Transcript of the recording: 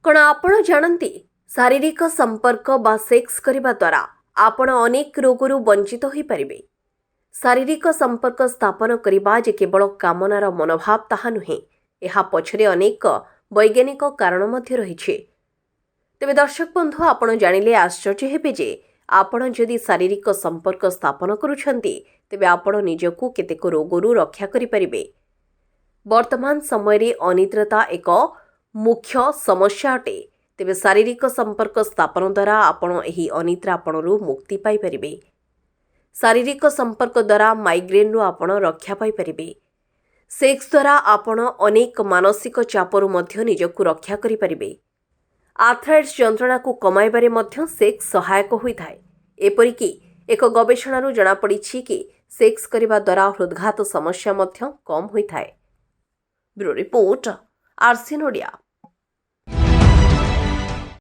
କ'ଣ ଆପଣ ଜାଣନ୍ତି ଶାରୀରିକ ସମ୍ପର୍କ ବା ସେକ୍ସ କରିବା ଦ୍ୱାରା ଆପଣ ଅନେକ ରୋଗରୁ ବଞ୍ଚିତ ହୋଇପାରିବେ। ଶାରୀରିକ ସମ୍ପର୍କ ସ୍ଥାପନ କରିବା ଯେ କେବଳ କାମନାର ମନୋଭାବ ତାହା ନୁହେଁ, ଏହା ପଛରେ ଅନେକ ବୈଜ୍ଞାନିକ କାରଣ ମଧ୍ୟ ରହିଛି। ତେବେ ଦର୍ଶକ ବନ୍ଧୁ, ଆପଣ ଜାଣିଲେ ଆଶ୍ଚର୍ଯ୍ୟ ହେବେ ଯେ ଆପଣ ଯଦି ଶାରୀରିକ ସମ୍ପର୍କ ସ୍ଥାପନ କରୁଛନ୍ତି ତେବେ ଆପଣ ନିଜକୁ କେତେକ ରୋଗରୁ ରକ୍ଷା କରିପାରିବେ। ବର୍ତ୍ତମାନ ସମୟରେ ଅନିଦ୍ରତା ଏକ ମୁଖ୍ୟ ସମସ୍ୟା ଅଟେ। ତେବେ ଶାରୀରିକ ସମ୍ପର୍କ ସ୍ଥାପନ ଦ୍ୱାରା ଆପଣ ଏହି ଅନିଦ୍ରାପଣରୁ ମୁକ୍ତି ପାଇପାରିବେ। ଶାରୀରିକ ସମ୍ପର୍କ ଦ୍ୱାରା ମାଇଗ୍ରେନ୍ରୁ ଆପଣ ରକ୍ଷା ପାଇପାରିବେ। ସେକ୍ସ ଦ୍ୱାରା ଆପଣ ଅନେକ ମାନସିକ ଚାପରୁ ମଧ୍ୟ ନିଜକୁ ରକ୍ଷା କରିପାରିବେ। ଆର୍ଥ୍ରାଇଟିସ୍ ଯନ୍ତ୍ରଣାକୁ କମାଇବାରେ ମଧ୍ୟ ସେକ୍ସ ସହାୟକ ହୋଇଥାଏ। ଏପରିକି ଏକ ଗବେଷଣାରୁ ଜଣାପଡ଼ିଛି କି ସେକ୍ସ କରିବା ଦ୍ୱାରା ହୃଦଘାତ ସମସ୍ୟା ମଧ୍ୟ କମ୍ ହୋଇଥାଏ। ବ୍ୟୁରୋ ରିପୋର୍ଟ, ଆର୍ସିଏନ୍ ଓଡ଼ିଆ।